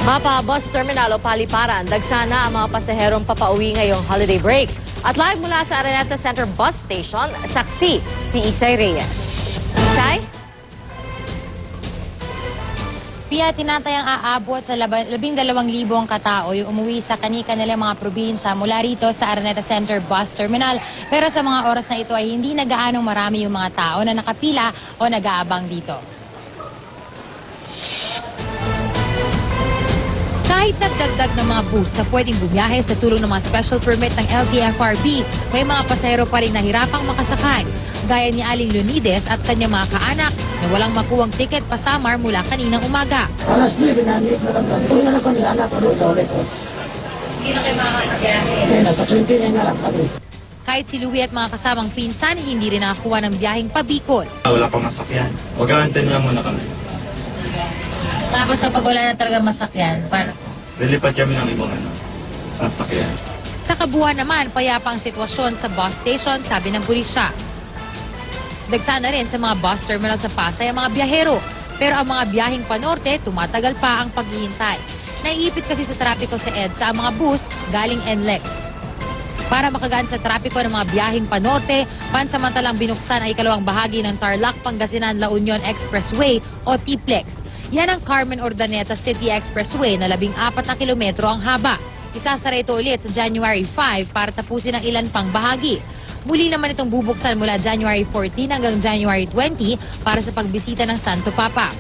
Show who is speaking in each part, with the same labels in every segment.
Speaker 1: Mapa Bus Terminal o Paliparan, dagsana ang mga pasaherong papauwi ngayong holiday break. At live mula sa Araneta Center Bus Station, saksi si Isay Reyes. Isay?
Speaker 2: Pia, tinatayang aabot sa 12,000 katao yung umuwi sa kani-kanilang mga probinsya mula rito sa Araneta Center Bus Terminal. Pero sa mga oras na ito ay hindi na gaanong marami yung mga tao na nakapila o nag-aabang dito. Kahit nagdagdag ng mga bus na pwedeng bumiyahe sa tulong ng mga special permit ng LTFRB, may mga pasahero pa rin nahirapang makasakay. Gaya ni Aling Leonides at kanyang mga kaanak na walang makuwang tiket pa Samar mula kaninang umaga.
Speaker 3: Alas 9 na hindi maramdaman. Kung na kami anak ko doon sa ulit ko.
Speaker 2: Hindi na kayo makakabiyahe.
Speaker 3: Nasa 20 na narap kami.
Speaker 2: Kahit si Louie at mga kasamang pinsan, hindi rin nakakuha ng biyaheng pabikol.
Speaker 4: Wala pang masakyan. Mag-aantay lang muna kami.
Speaker 2: Tapos kapag wala na talaga masakyan, para...
Speaker 4: Lilipat kami ng ibang sasakyan.
Speaker 2: Sa Kabuuan naman, payapa ang sitwasyon sa bus station, sabi ng pulisya. Dagsana rin sa mga bus terminal sa Pasay ang mga biyahero. Pero ang mga biyaheng panorte, tumatagal pa ang paghihintay. Naiipit kasi sa trapiko sa EDSA ang mga bus galing NLEX. Para makagaan sa trapiko ng mga biyaheng panorte, pansamantalang binuksan ay ikalawang bahagi ng Tarlac Pangasinan La Union Expressway o TPLEX. Yan ang Carmen Ordaneta City Expressway na 14 na kilometro ang haba. Isasara ito ulit sa January 5 para tapusin ang ilan pang bahagi. Muli naman itong bubuksan mula January 14 hanggang January 20 para sa pagbisita ng Santo Papa.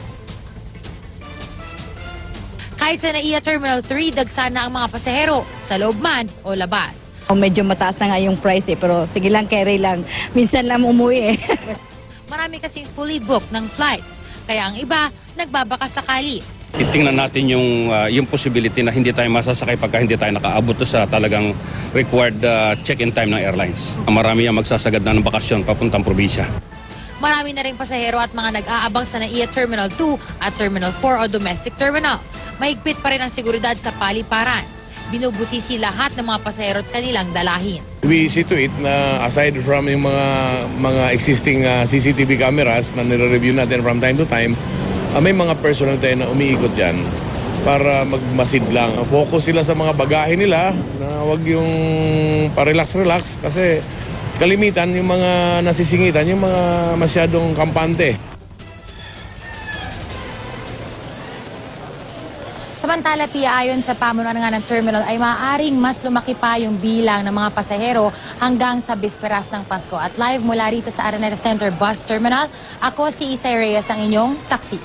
Speaker 2: Kahit sa NAIA Terminal 3, dagsana ang mga pasahero sa loob man o labas.
Speaker 5: Medyo mataas na nga yung price pero sige lang, carry lang. Minsan lang umuwi
Speaker 2: Marami kasing fully booked ng flights, kaya ang iba nagbabaka sakali.
Speaker 6: Titingnan natin yung possibility na hindi tayo masasakay pagka hindi tayo nakaabot sa talagang required check-in time ng airlines. Marami ang magsasagad na ng bakasyon papuntang probinsya.
Speaker 2: Marami na rin pasahero at mga nag-aabang sa NAIA Terminal 2 at Terminal 4 o Domestic Terminal. Mahigpit pa rin ang seguridad sa Paliparan. Binubusisi lahat ng mga pasahero at kanilang dalahin.
Speaker 7: We see to it na aside from yung mga existing CCTV cameras na nire-review natin from time to time, may mga personnel tayo na umiikot dyan para magmasid lang. Focus sila sa mga bagahe nila na wag yung pa-relax-relax kasi kalimitan yung mga nasisingitan, yung mga masyadong kampante.
Speaker 2: Samantala, Pia, ayon sa pamunuan nga ng terminal ay maaaring mas lumaki pa yung bilang ng mga pasahero hanggang sa bisperas ng Pasko. At live mula rito sa Araneta Center Bus Terminal, ako si Isay Reyes, ang inyong saksi.